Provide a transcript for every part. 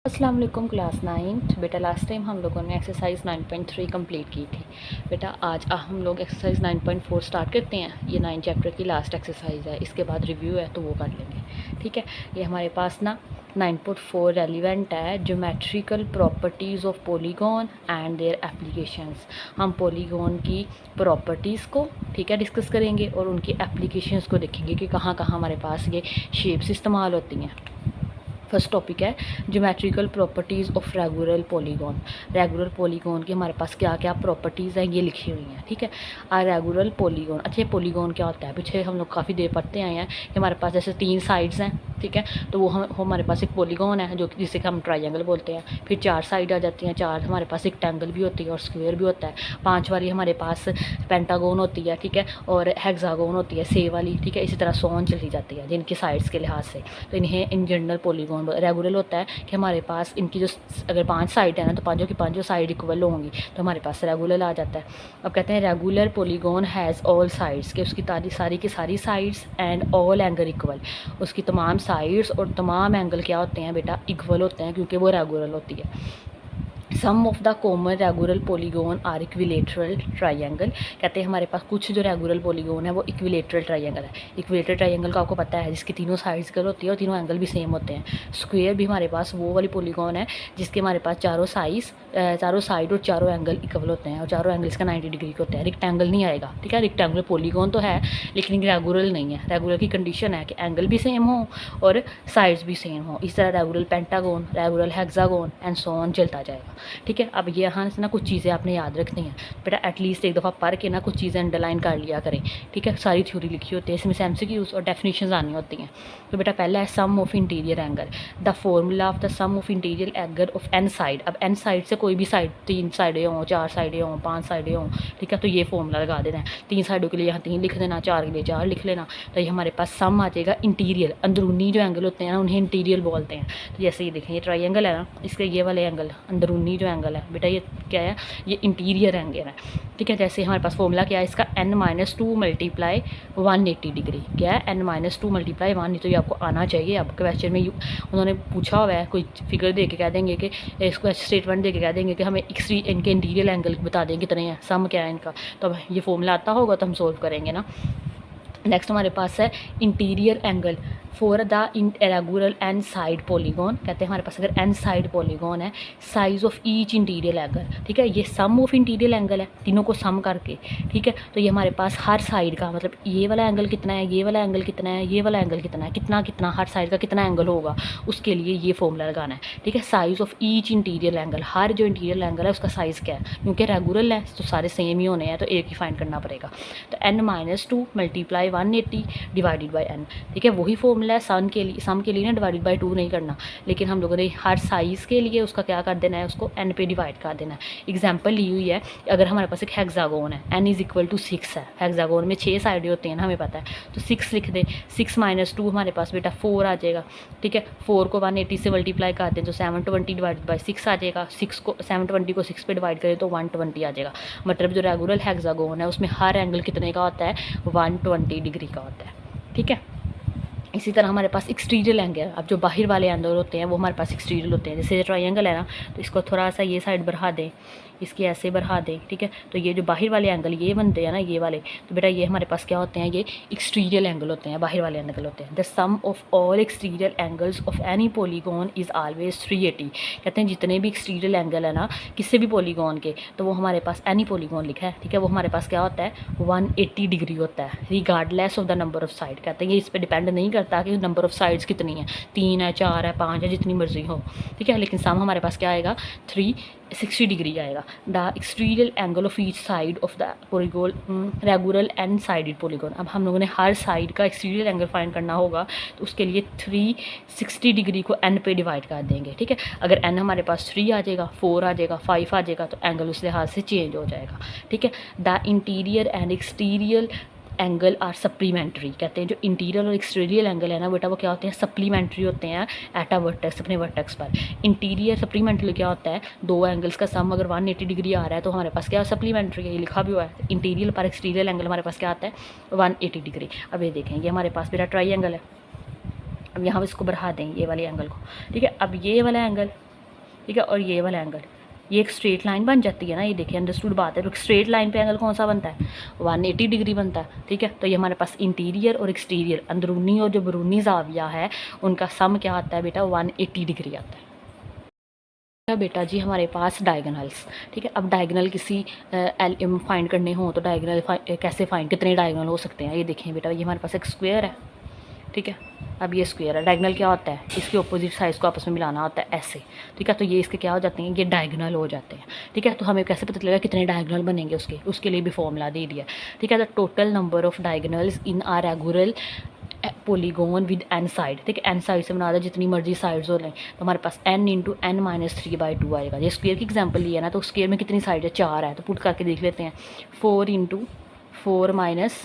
अस्सलाम वालेकुम क्लास 9। बेटा लास्ट टाइम हम लोगों ने एक्सरसाइज 9.3 कंप्लीट की थी। बेटा आज हम लोग एक्सरसाइज 9.4 स्टार्ट करते हैं। ये 9 चैप्टर की लास्ट एक्सरसाइज है, इसके बाद रिव्यू है तो वो कर लेंगे। ठीक है, ये हमारे पास ना 9.4 रेलिवेंट है, geometrical properties of polygon and their applications. हम पॉलीगॉन की प्रॉपर्टीज़ को ठीक है डिस्कस करेंगे और उनकी एप्लीकेशंस को देखेंगे कि कहाँ कहाँ हमारे पास ये शेप्स इस्तेमाल होती हैं। फर्स्ट टॉपिक है geometrical properties of regular polygon. Regular polygon की हमारे पास क्या क्या प्रॉपर्टीज़ हैं ये लिखी हुई हैं। ठीक है, रेगुलर पॉलीगॉन। अच्छा, पॉलीगॉन क्या होता है? पीछे हम लोग काफ़ी देर पढ़ते आए हैं कि हमारे पास जैसे 3 साइड्स हैं। ठीक है, तो वो हमारे पास एक पॉलीगॉन है जो जिसे हम ट्रायंगल बोलते हैं। फिर 4 साइड आ जाती हैं, 4 हमारे पास एक ट्रायंगल भी होती है और स्क्वायर भी होता है। 5 वाली हमारे पास पेंटागोन होती है। ठीक है, और हेक्सागोन होती है 6 वाली। ठीक है, इसी तरह सोन चली जाती है जिनकी साइड्स के लिहाज से। तो इन्हें इन जनरल पॉलीगॉन रेगुलर होता है कि हमारे पास इनकी जो अगर 5 साइड है ना तो पाँचों की पाँचों साइड इक्वल होंगी तो हमारे पास रेगुलर आ जाता है। अब कहते हैं regular polygon has all sides, कि उसकी सारी की सारी sides and all angle equal. उसकी तमाम साइड्स और तमाम एंगल क्या होते हैं बेटा? इक्वल होते हैं, क्योंकि वो रेगुलर होती है। सम of the common regular polygon are equilateral triangle. कहते हैं हमारे पास कुछ जो रेगुलर पॉलीगॉन है वो इक्विलेटरल ट्रायंगल है। इक्विलेटरल ट्रायंगल का आपको पता है जिसकी तीनों साइड्स इक्वल होती है और तीनों एंगल भी सेम होते हैं। स्क्वायर भी हमारे पास वो वाली पॉलीगॉन है जिसके हमारे पास चारों साइड और चारों एंगल इक्वल होते हैं और चारों एंगल्स का 90 डिग्री का होता है। रेक्टेंगल नहीं आएगा। ठीक है, रेक्टेंगुलर पॉलीगॉन तो है लेकिन रेगुलर नहीं है। रेगुलर की कंडीशन है कि एंगल भी सेम हो और साइड्स भी सेम हो। इस तरह regular pentagon, regular hexagon and so on चलता जाएगा। ठीक है, अब यहाँ से ना कुछ चीज़ें आपने याद रखनी है बेटा। एटलीस्ट एक दफ़ा पढ़ के ना कुछ चीज़ें अंडरलाइन कर लिया करें। ठीक है, सारी थ्योरी लिखी होती है, इसमें से एमसीक्यूज और डेफिनेशंस आनी होती हैं। तो बेटा पहला है सम of interior angle. The formula of the sum of interior angle of n side. अब एन साइड से कोई भी साइड, 3 साइडें हों, 4 साइडें हों, 5 साइडें हों। ठीक है, तो ये फॉर्मूला लगा देना है। 3 साइडों के लिए यहाँ 3 लिख देना, 4 के लिए 4 लिख लेना। तो ये हमारे पास सम आ जाएगा इंटीरियर। अंदरूनी जो एंगल होते हैं ना उन्हें इंटीरियर बोलते हैं। तो जैसे ये देखें, ये ट्रायंगल है ना, इसके ये वाले एंगल अंदरूनी जो एंगल है बेटा, ये क्या है? ये इंटीरियर एंगल है। ठीक है, जैसे हमारे पास फॉर्मूला क्या है इसका? n-2 multiply 180 degree. क्या है? n-2 multiply 1। तो ये आपको आना चाहिए। अब क्वेश्चन में उन्होंने पूछा हुआ है, कोई फिगर दे के कह देंगे कि इसको स्टेटमेंट दे के कह देंगे कि हमें इनके इंटीरियर एंगल बता दें कितने हैं, सम क्या है इनका। तो अब ये फॉर्मूला आता होगा तो हम सोल्व करेंगे ना। नेक्स्ट हमारे पास है interior angle for the regular n side polygon. कहते हैं हमारे पास अगर एन साइड पॉलीगॉन है, size of each interior angle. ठीक है, ये सम ऑफ इंटीरियर एंगल है, तीनों को सम करके। ठीक है, तो ये हमारे पास हर साइड का मतलब ये वाला एंगल कितना है, ये वाला एंगल कितना है, ये वाला एंगल कितना है, कितना कितना हर साइड का कितना एंगल होगा, उसके लिए ये फॉर्मूला लगाना है। ठीक है, size of each interior angle, हर जो इंटीरियर एंगल है उसका साइज़ क्या है, क्योंकि रेगुलर है तो सारे सेम ही होने हैं तो एक ही फाइंड करना पड़ेगा। तो n-2 multiply 180 divided by n। ठीक है, वही फॉर्मूला है सम के लिए ना डिवाइडेड बाई 2 नहीं करना, लेकिन हम लोगों ने हर साइज़ के लिए उसका क्या कर देना है, उसको n पे डिवाइड कर देना है। एग्जांपल ली हुई है, अगर हमारे पास एक हेक्सागोन है, n इज़ इक्वल टू 6 है। हेक्सागोन में 6 साइडें होती हैं ना, हमें पता है, तो 6 लिख दें। 6 - 2 हमारे पास बेटा 4 आ जाएगा। ठीक है, 4 को 180 से मल्टीप्लाई कर दें तो 720 डिवाइडेड बाई 6 आ जाएगा। 720 को 6 पे डिवाइड करें तो 120 आ जाएगा। मतलब जो रेगुलर हेक्सागोन है उसमें हर एंगल कितने का होता है? 120 डिग्री का होता है। ठीक है, इसी तरह हमारे पास एक्सटीरियर एंगल। अब जो बाहर वाले एंगल होते हैं वो हमारे पास एक्सटीरियर होते हैं। जैसे ट्रायंगल है ना, तो इसको थोड़ा सा ये साइड बढ़ा दें, इसकी ऐसे बढ़ा दें। ठीक है, तो ये जो बाहर वाले एंगल ये बनते हैं ना, ये वाले, तो बेटा ये हमारे पास क्या होते हैं? ये एक्सटीरियर एंगल होते हैं, बाहर वाले एंगल होते हैं। The sum of all exterior angles of any polygon is always 380। कहते हैं जितने भी एक्सटीरियर एंगल है ना किसी भी पॉलीगॉन के, तो वो हमारे पास एनी पॉलीगॉन लिखा है। ठीक है, वो हमारे पास क्या होता है? 180 डिग्री होता है, regardless of the number of side. कहते हैं ये इस पर डिपेंड नहीं करता कि नंबर ऑफ साइड्स कितनी है, 3 है, 4 है, 5 है, जितनी मर्जी हो। ठीक है, लेकिन सम हमारे पास क्या आएगा? 360 डिग्री आएगा। The exterior angle of each side of the polygon regular and sided polygon. अब हम लोगों ने हर साइड का एक्सटीरियर एंगल फाइंड करना होगा, तो उसके लिए 360 डिग्री को n पे डिवाइड कर देंगे। ठीक है, अगर n हमारे पास 3 आ जाएगा, 4 आ जाएगा, 5 आ जाएगा, तो एंगल उस लिहाज से चेंज हो जाएगा। ठीक है, the interior and exterior angle are supplementary. कहते हैं जो इंटीरियर और एक्सटीरियर एंगल है ना बेटा, वो क्या होते हैं? सप्लीमेंट्री होते हैं एट अ वर्टेक्स, अपने वर्टेक्स पर। इंटीरियर सप्लीमेंट्री क्या होता है? दो एंगल्स का सम अगर 180 डिग्री आ रहा है तो हमारे पास क्या सप्लीमेंट्री है, ये लिखा भी हुआ है। इंटीरियर पर एक्सटीरियर एंगल हमारे पास क्या आता है? 180 डिग्री। अब ये देखें, ये हमारे पास बेटा ट्राई एंगल है। अब यहाँ इसको बढ़ा दें ये वाले एंगल को। ठीक है, अब ये वाला एंगल ठीक है, और ये वाला एंगल, ये एक स्ट्रेट लाइन बन जाती है ना, ये देखिए अंडरस्टूड बात है। तो स्ट्रेट लाइन पे एंगल कौन सा बनता है, 180 डिग्री बनता है। ठीक है, तो ये हमारे पास इंटीरियर और एक्सटीरियर, अंदरूनी और जो बरूनी जाविया है उनका सम क्या आता है बेटा, 180 डिग्री आता है। बेटा जी हमारे पास डायगोनल्स, ठीक है, अब डायगोनल किसी एल फाइंड करने हो तो डायगोनल कैसे फाइंड, कितने डायगोनल हो सकते हैं। ये देखें बेटा, ये हमारे पास एक स्क्वायर है, ठीक है, अब ये स्क्वायर है, डायगोनल क्या होता है, इसके ऑपोजिट साइड्स को आपस में मिलाना होता है ऐसे। ठीक है, तो ये इसके क्या हो जाते हैं, ये डायगोनल हो जाते हैं। ठीक है, तो हमें कैसे पता चलेगा कितने डायगोनल बनेंगे, उसके लिए भी फॉर्मूला दे दिया। ठीक है, the total number of diagonals in are regular polygon with n side. ठीक है, एन साइड से बना था, जितनी मर्जी साइड्स हो लें, तो हमारे पास n इंटू एन माइनस 3/2 आएगा। ये स्क्वायर की एग्जांपल लिया ना, तो स्क्वायर में कितनी साइड है, 4 है, तो पुट करके देख लेते हैं, 4 इंटू 4 माइनस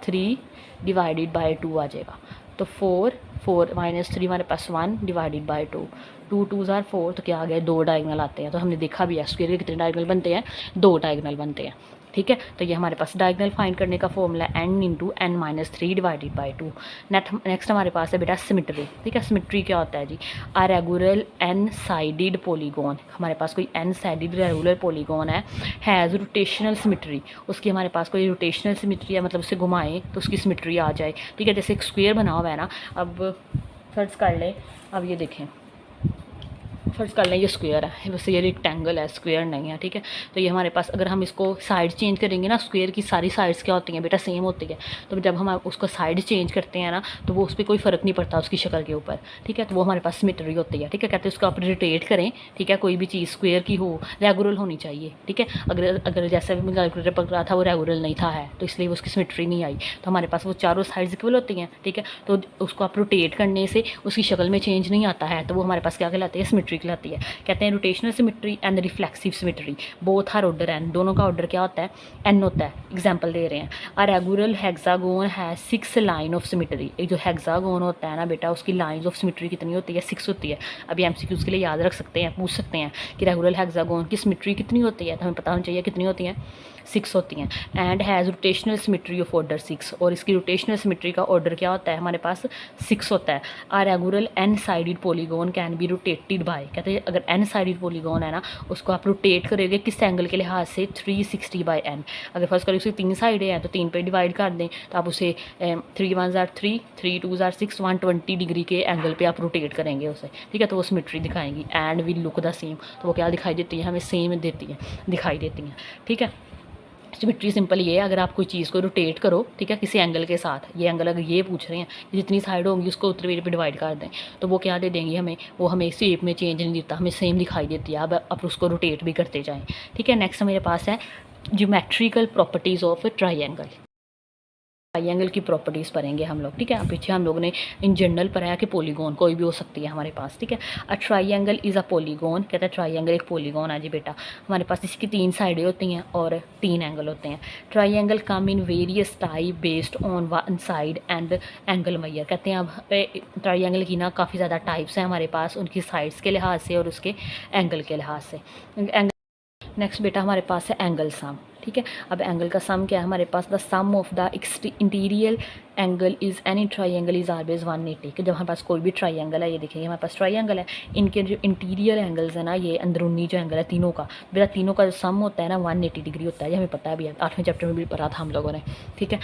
3 डिवाइडेड बाई 2 आ जाएगा। तो 4 माइनस 3 हमारे पास 1 डिवाइडेड बाई 2, 2 2 आर 4, तो क्या आ गया, 2 डायगोनल आते हैं। तो हमने देखा भी है स्क्वायर के कितने डायगोनल बनते हैं, 2 डायगोनल बनते हैं। ठीक है, तो ये हमारे पास डायगोनल फाइंड करने का formula n into n minus 3 divided by 2। Next हमारे पास है बेटा सिमेट्री। ठीक है, सिमेट्री क्या होता है जी, आ रेगुलर एन साइडेड पॉलीगॉन, हमारे पास कोई एन साइडेड रेगुलर पॉलीगॉन है, हैज़ रोटेशनल सिमेट्री, उसकी हमारे पास कोई रोटेशनल सिमेट्री है, मतलब उसे घुमाएं तो उसकी सिमेट्री आ जाए। ठीक है, जैसे एक स्क्वायर बना हुआ है ना, अब फर्ज कर लें, अब ये देखें, फर्ज कर लें ये स्क्वायर है, वैसे ये रेक्टेंगल है, स्क्वायर नहीं है। ठीक है, तो ये हमारे पास अगर हम इसको साइड चेंज करेंगे ना, स्क्वायर की सारी साइड्स क्या होती हैं बेटा, सेम होती है। तो जब हम उसको साइड चेंज करते हैं ना, तो वो उस पर कोई फ़र्क नहीं पड़ता उसकी शक्ल के ऊपर। ठीक है, तो वो हमारे पास सिमेट्री होती है। ठीक है, कहते हैं उसको आप रोटेट करें। ठीक है, कोई भी चीज़ स्क्वायर की हो, रेगुलर होनी चाहिए। ठीक है, अगर जैसे मैं कैलकुलेटर पकड़ रहा था वो रेगुलर नहीं था है, तो इसलिए उसकी सिमेट्री नहीं आई। तो हमारे पास वो चारों साइड्स इक्वल होती हैं। ठीक है, तो उसको आप रोटेट करने से उसकी शक्ल में चेंज नहीं आता है, तो वो हमारे पास क्या कहलाती है, सिमेट्री कहलाती है। कहते हैं rotational symmetry and reflexive symmetry, both are order n, दोनों का ऑर्डर क्या होता है, एन होता है। एग्जांपल दे रहे हैं, a regular hexagon has 6 line of symmetry. एक जो हेक्सागोन होता है ना बेटा, उसकी लाइंस ऑफ सिमेट्री कितनी होती है, 6 होती है। अभी एमसीक्यूज के लिए याद रख सकते हैं, पूछ सकते हैं कि रेगुलर हेक्सागोन की सिमेट्री कितनी होती है, तो हमें पता होना चाहिए कितनी होती हैं, 6 होती हैं। And has rotational symmetry of order 6, और इसकी रोटेशनल सिमेट्री का ऑर्डर क्या होता है, हमारे पास 6 होता है। A regular n sided polygon can be rotated by, कहते हैं अगर एन साइडेड पॉलीगॉन है ना, उसको आप रोटेट करोगे किस एंगल के लिहाज से, 360/n। अगर फर्स्ट करें उसकी 3 साइडें हैं तो 3 पे डिवाइड कर दें, तो आप उसे 3 1 आर 3, 3 2 आर 6, 120 डिग्री के एंगल पे आप रोटेट करेंगे उसे। ठीक है, तो वो सिमेट्री दिखाएंगी and will look the same, तो वो क्या दिखाई देती है, हमें सेम देती है, दिखाई देती हैं। ठीक है, सिमेट्री सिंपल ये है, अगर आप कोई चीज़ को रोटेट करो, ठीक है, किसी एंगल के साथ, ये एंगल अगर ये पूछ रहे हैं, जितनी साइड होंगी उसको उतने पे डिवाइड कर दें, तो वो क्या दे देंगी हमें, वो हमें शेप में चेंज नहीं देता, हमें सेम दिखाई देती है। अब आप उसको रोटेट भी करते जाएँ। ठीक है, नेक्स्ट मेरे पास है geometrical properties of triangle. Triangle की प्रॉपर्टीज़ पढ़ेंगे हम लोग। ठीक है, पीछे हम लोग ने इन जनरल पढ़ा है कि पॉलीगॉन कोई भी हो सकती है हमारे पास। ठीक है, अ ट्राइंगल इज़ अ पॉलीगॉन, कहता है ट्राइंगल एक पॉलीगॉन है जी बेटा। हमारे पास इसकी 3 साइडें होती हैं और 3 एंगल होते हैं। Triangle come in various type based on one side and angle measure, कहते हैं अब ट्राइंगल की ना काफ़ी ज़्यादा टाइप्स हैं हमारे पास, उनकी साइड्स के लिहाज से और उसके एंगल के लिहाज से। नेक्स्ट बेटा हमारे पास है एंगल सम। ठीक है, अब एंगल का सम क्या है हमारे पास, the sum of the interior angle is any triangle is always 180। कि जब हमारे पास कोई भी ट्राइंगल है, ये देखिए हमारे पास ट्राइंगल है, इनके जो इंटीरियर एंगल्स है ना, ये अंदरूनी जो एंगल है तीनों का, बेटा तीनों का जो सम होता है ना 180 डिग्री होता है। ये हमें पता है भी है, 8वें चैप्टर में भी पढ़ा था हम लोगों ने। ठीक है,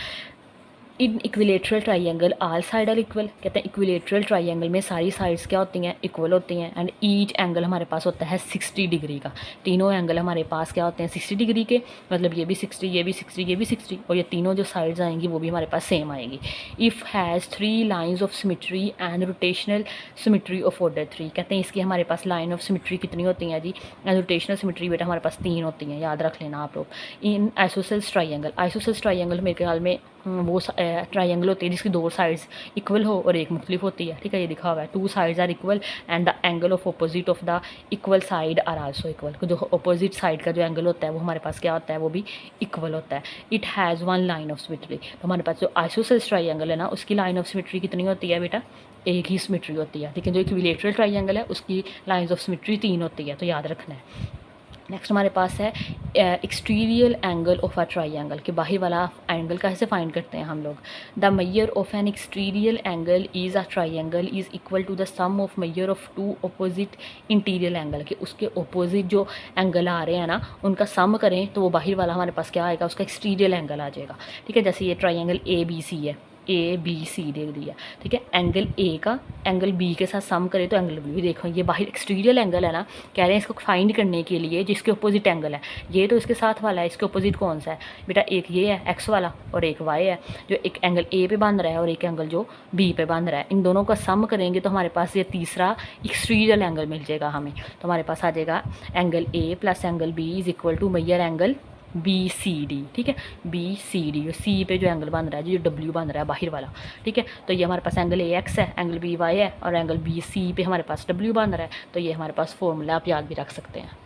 in equilateral triangle all side are equal, कहते हैं इक्विलेटरल ट्राइंगल में सारी साइड्स क्या होती हैं, इक्वल होती हैं। एंड ईच एंगल हमारे पास होता है 60 डिग्री का, तीनों एंगल हमारे पास क्या होते हैं 60 डिग्री के, मतलब ये भी 60, ये भी 60, ये भी 60, और ये तीनों जो साइड्स आएंगी वो भी हमारे पास सेम आएंगी। If has 3 lines of symmetry and rotational symmetry of order 3, कहते हैं इसकी हमारे पास लाइन ऑफ सिमेट्री कितनी होती हैं जी, एंड रोटेशनल सिमेट्री बेटा हमारे पास 3 होती हैं, याद रख लेना आप लोग। इन आइसोसेल्स ट्राइंगल, आइसोसेल्स ट्राइंगल मेरे ख्याल में वो ट्राइंगल होती है जिसकी 2 साइड्स इक्वल हो और एक मुख्तलिफ होती है। ठीक है, ये लिखा हुआ है 2 sides are equal and the angle of opposite of the equal side are also equal. जो अपोजिट साइड का जो एंगल होता है वो हमारे पास क्या होता है, वो भी इक्वल होता है। It has 1 line of symmetry, तो हमारे पास जो आइसोसेल्स ट्राइंगल है ना, उसकी लाइन ऑफ सिमेट्री कितनी होती है बेटा, एक ही सिमेट्री होती है। लेकिन जो इक्विलेटरल ट्राइंगल है उसकी लाइन्स ऑफ सिमेट्री 3 होती है, तो याद रखना है। नेक्स्ट हमारे पास है exterior angle of a triangle, कि बाहर वाला एंगल कैसे फाइंड करते हैं हम लोग। The measure of an exterior angle is a triangle is equal to the sum of measure of two opposite interior angle, कि उसके अपोजिट जो एंगल आ रहे हैं ना उनका सम करें तो वो बाहर वाला हमारे पास क्या आएगा, उसका एक्सटीरियर एंगल आ जाएगा। ठीक है, जैसे ये ट्राइंगल ABC है, ABC दे दिया। ठीक है, एंगल A का एंगल B के साथ सम करें तो एंगल B, देखो ये बाहर एक्सटीरियर एंगल है ना, कह रहे हैं इसको फाइंड करने के लिए जिसके अपोजिट एंगल है। ये तो इसके साथ वाला है, इसके अपोजिट कौन सा है बेटा, एक ये है X वाला और एक Y है, जो एक एंगल A पे बांध रहा है और एक एंगल जो B पे बांध रहा है। इन दोनों का सम करेंगे तो हमारे पास ये तीसरा एक्सटीरियर एंगल मिल जाएगा हमें। तो हमारे पास आ जाएगा angle A plus angle B is equal to measure angle BCD। ठीक है, BCD C पे जो एंगल बन रहा है, जो W बन रहा है बाहर वाला। ठीक है, तो ये हमारे पास एंगल AX है, एंगल BY है और एंगल BC पे हमारे पास W बन रहा है। तो ये हमारे पास फॉर्मूला आप याद भी रख सकते हैं।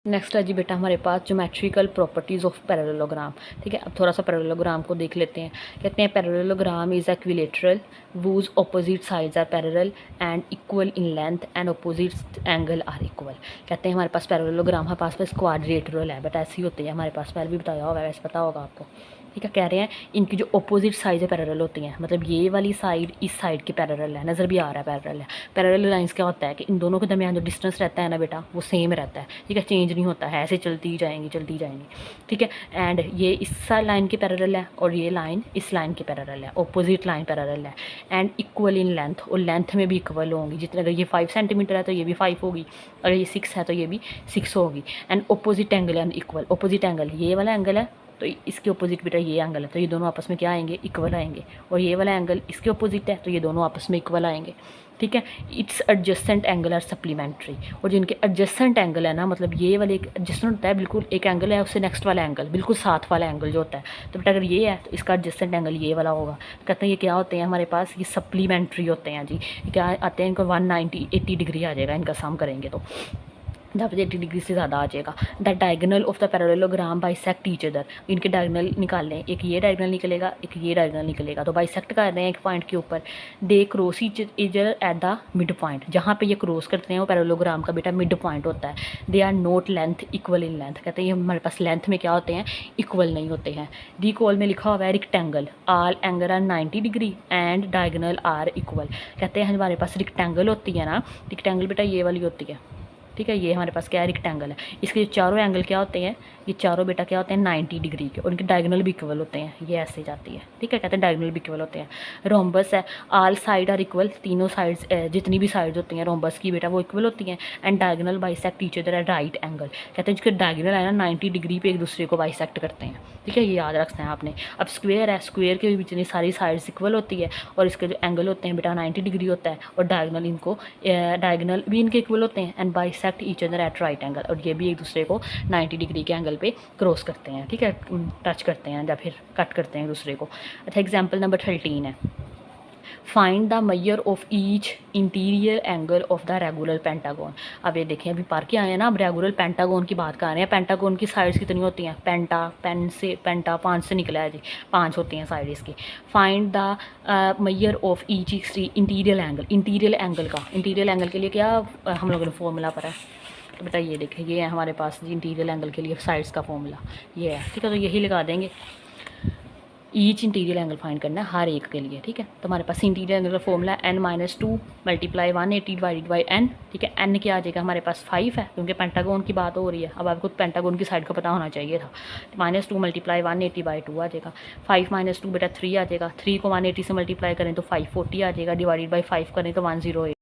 नेक्स्ट है जी बेटा हमारे पास ज्योमेट्रिकल प्रॉपर्टीज़ ऑफ पैरेललोग्राम। ठीक है, अब थोड़ा सा पैरेललोग्राम को देख लेते हैं। कहते हैं parallelogram is equilateral whose opposite sides are parallel and equal in length and opposite angle are equal। कहते हैं हमारे पास पैरेललोग्राम हमारे पास क्वाड्रेटरल है, बट ऐसे ही होते हैं हमारे पास, पहले भी बताया होगा, वैसे पता होगा आपको। ठीक है, कह रहे हैं इनकी जो अपोजिट साइड है पैरेलल होती हैं, मतलब ये वाली साइड इस साइड के पैरेलल है, नज़र भी आ रहा है पैरेलल है। पैरेलल लाइंस क्या होता है कि इन दोनों के दरमियान जो डिस्टेंस रहता है ना बेटा वो सेम रहता है। ठीक है, चेंज नहीं होता है, ऐसे चलती जाएंगी। ठीक है, एंड ये इस लाइन के पैरेलल है और ये लाइन इस लाइन के पैरेलल है, अपोजिट लाइन पैरेलल है एंड इक्वल इन लेंथ, और लेंथ में भी इक्वल होंगी। जितने अगर ये 5 सेंटीमीटर है तो ये भी 5 होगी, अगर ये 6 है तो ये भी 6 होगी। And opposite angle and equal, opposite angle ये वाला एंगल है तो इसके अपोजिट बेटा ये एंगल है, तो ये दोनों आपस में क्या आएंगे, इक्वल आएंगे। और ये वाला एंगल इसके अपोजिट है तो ये दोनों आपस में इक्वल आएंगे। ठीक है, its adjacent angle are supplementary, और जिनके एडजस्टेंट एंगल है ना, मतलब ये वाले एक एडजस्टेंट होता है, बिल्कुल एक एंगल है उससे नेक्स्ट वाला एंगल बिल्कुल साथ वाला एंगल जो होता है, तो बेटा अगर ये है तो इसका एडजस्टेंट एंगल ये वाला होगा। तो कहते हैं ये क्या होते हैं हमारे पास, ये सप्लीमेंट्री होते हैं जी। क्या आते हैं, इनको 180 डिग्री आ जाएगा इनका सम करेंगे तो, जहाँ पे 80 डिग्री से ज़्यादा आ जाएगा। The diagonal of the parallelogram bisect each other, इनके डायगोनल निकाल लें, एक ये डायगोनल निकलेगा एक ये डायगोनल निकलेगा, तो बाइसेक्ट कर रहे हैं एक पॉइंट के ऊपर। They cross each other at the mid point, जहाँ पे ये क्रॉस करते हैं वो पैरेललोग्राम का बेटा मिड पॉइंट होता है। They are not length equal in length, कहते हैं ये हमारे पास लेंथ में क्या होते हैं, इक्वल नहीं होते हैं। डी कॉल में लिखा हुआ है rectangle, all angle are 90 degree and diagonal are equal. कहते हैं हमारे पास रिक्टेंगल होती है ना, रिक्टेंगल बेटा ये वाली होती है। ठीक है, ये हमारे पास क्या है, रिक्टेंगल है। इसके जो चारों एंगल क्या होते हैं, ये चारों बेटा क्या होते हैं 90 डिग्री के, और इनके डायगोनल भी इक्वल होते हैं, ये ऐसे जाती है। ठीक है, कहते हैं डायगोनल भी इक्वल होते हैं। रोम्बस है, ऑल साइड आर इक्वल, तीनों साइड्स जितनी भी साइड्स होती हैं रोम्बस की बेटा वो इक्वल होती हैं। And diagonal bisect each other at right angle, कहते हैं जिसके डायगोनल है ना 90 डिग्री पे एक दूसरे को बाइसेक्ट करते हैं। ठीक है, ये याद रखना है आपने। अब स्क्वेयर है, स्क्वेयर के भी जितनी सारी साइड्स इक्वल होती है और इसके जो एंगल होते हैं बेटा 90 डिग्री होता है, और डायगोनल इनको डायगोनल भी इनके इक्वल होते हैं and bisect each other at right angle, और ये भी एक दूसरे को 90 डिग्री के एंगल पे क्रॉस करते हैं। ठीक है, टच करते हैं या फिर कट करते हैं एक दूसरे को। अच्छा, एग्जाम्पल नंबर 13 है, find the measure of each interior angle of the regular pentagon. अब ये देखें, अभी पार के आए हैं ना, अब रेगुलर पेंटागन की बात कर रहे हैं। पेंटागन की साइड्स कितनी होती हैं, पेंटा 5 से निकला है जी, 5 होती हैं साइड इसकी। Find the measure of each interior angle, interior angle के लिए क्या हम लोगों ने फॉर्मूला पढ़ा है, तो बेटा ये देखें, ये है हमारे पास जी इंटीरियर एंगल के लिए साइड्स का फॉर्मूला ये है। ठीक है, तो यही लगा देंगे, ईच इंटीरियर एंगल फाइंड करना है हर एक के लिए। ठीक है, तो हमारे पास इंटीरियर एंगल का formula n-2 multiply 180 divided by n। ठीक है, n क्या आ जाएगा हमारे पास 5 है, क्योंकि पेंटागन की बात हो रही है। अब आपको पेंटागन की साइड का पता होना चाहिए था। -2 मल्टीप्लाई 180 बाई 2 आ जाएगा। 5 - 2 बेटा 3 आ जाएगा। 3 को 180 से मल्टीप्लाई करें तो 540 आ जाएगा, डिवाइडेड बाई 5 करें तो 108।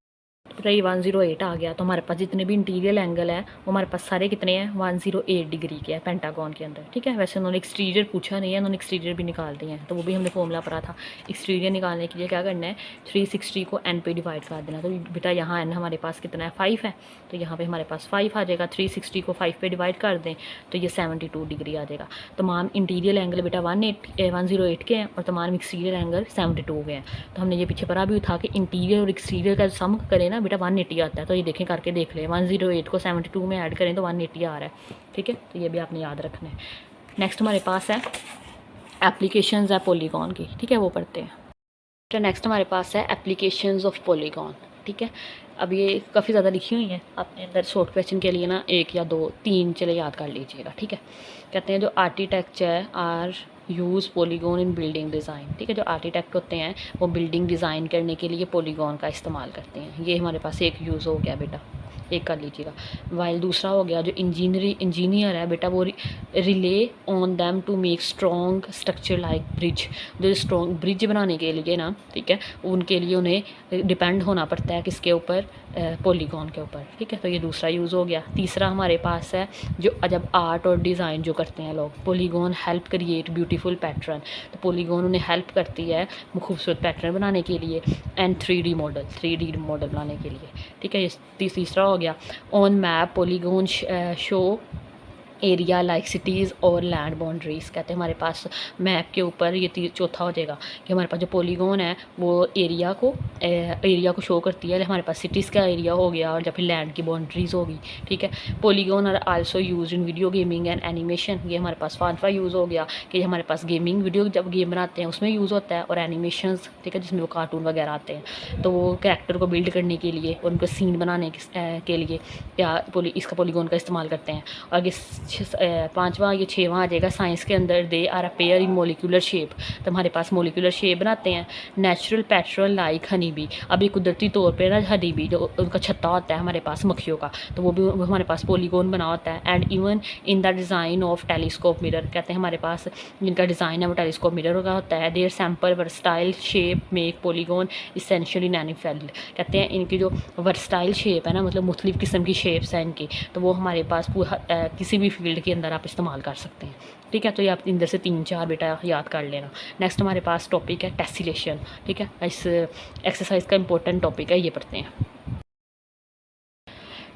तो ये 108 आ गया। तो हमारे पास जितने भी इंटीरियर एंगल है वो हमारे पास सारे कितने हैं, 108 डिग्री के हैं पेंटागन के अंदर। ठीक है, वैसे उन्होंने एक्सटीरियर पूछा नहीं है, उन्होंने एक्सटीरियर भी निकाल दिए हैं, तो वो भी हमने फॉर्मूला पढ़ा था। एक्सटीरियर निकालने के लिए क्या करना है, 360 को n पे डिवाइड कर देना। तो बेटा यहाँ n हमारे पास कितना है, 5 है, तो यहाँ पे हमारे पास 5 आ जाएगा। 360 को 5 पे डिवाइड कर दें तो ये 72 डिग्री आ जाएगा। तमाम इंटीरियर एंगल बेटा 108 के हैं और तमाम एक्सटीरियर एंगल 72 के हैं। तो हमने ये पीछे पढ़ा भी था कि इंटीरियर और एक्सटीरियर का सम करें ना बेटा 180 आता है। तो ये देखें, करके देख लें, 108 को 72 में ऐड करें तो 180 आ रहा है। ठीक है, तो ये भी आपने याद रखना है। नेक्स्ट हमारे पास है एप्लीकेशंस है पॉलीगॉन की। ठीक है, वो पढ़ते हैं। तो नेक्स्ट हमारे पास है एप्लीकेशंस ऑफ पॉलीगॉन। ठीक है, अब ये काफ़ी ज़्यादा लिखी हुई हैं, आपने अंदर शॉर्ट क्वेश्चन के लिए ना 1 या 2 3 चले याद कर लीजिएगा, ठीक है। कहते हैं जो आर्किटेक्ट है are use polygon in building design, ठीक है। जो आर्किटेक्ट होते हैं वो बिल्डिंग डिज़ाइन करने के लिए पॉलीगॉन का इस्तेमाल करते हैं। ये हमारे पास एक यूज़ हो गया बेटा, एक कर लीजिएगा। वाइल दूसरा हो गया जो इंजीनियर है बेटा वो rely on them to make strong structure like bridge. जो स्ट्रॉन्ग ब्रिज बनाने के लिए ना, ठीक है, उनके लिए उन्हें डिपेंड होना पड़ता है किसके ऊपर, पॉलीगॉन के ऊपर, ठीक है। तो ये दूसरा यूज़ हो गया। तीसरा हमारे पास है जो जब आर्ट और डिज़ाइन जो करते हैं लोग, polygon help create beautiful pattern. तो पॉलीगॉन उन्हें हेल्प करती है खूबसूरत पैटर्न बनाने के लिए एंड 3D मॉडल बनाने के लिए, ठीक है। ये तीसरा हो गया। On map polygon show area like cities और लैंड बाउंड्रीज़। कहते हैं हमारे पास मैप के ऊपर ये चौथा हो जाएगा कि हमारे पास जो पॉलीगॉन है वो एरिया को शो करती है। हमारे पास सिटीज़ का एरिया हो गया और या फिर लैंड की बाउंड्रीज़ होगी, ठीक है। Polygon are also use in video gaming and animation. ये हमारे पास पांचवा यूज़ हो गया कि हमारे पास गेमिंग वीडियो जब गेम बनाते हैं उसमें यूज़ होता है, और एनिमेशंस, ठीक है, जिसमें वो कार्टून वगैरह आते हैं तो वो कैरेक्टर को बिल्ड करने के लिए और उनको सीन बनाने के लिए या इसका पॉलीगॉन का इस्तेमाल करते हैं। और आगे पाँचवा ये छठवां आ जाएगा साइंस के अंदर, they are appear in molecular shape. तो हमारे पास मोलिकुलर शेप बनाते हैं। Natural pattern like honey bee, अभी कुदरती तौर पे ना हनी बी जो उनका छत्ता होता है हमारे पास मक्खियों का, तो वो हमारे पास पॉलीगॉन बना होता है। And even in the design of telescope mirror, कहते हैं हमारे पास जिनका डिज़ाइन है वो टेलीस्कोप मिरर का होता है। Their simple versatile shape make polygon essential in any field. कहते हैं इनकी जो वर्सटाइल शेप है ना, मतलब मुख्तलिफ़ किस्म की शेप्स हैं इनकी, तो वो हमारे पास किसी भी फील्ड के अंदर आप इस्तेमाल कर सकते हैं, ठीक है। तो ये आप इधर से 3-4 बेटा याद कर लेना। नेक्स्ट हमारे पास टॉपिक है टेसिलेशन, ठीक है। इस एक्सरसाइज का इंपॉर्टेंट टॉपिक है, ये पढ़ते हैं।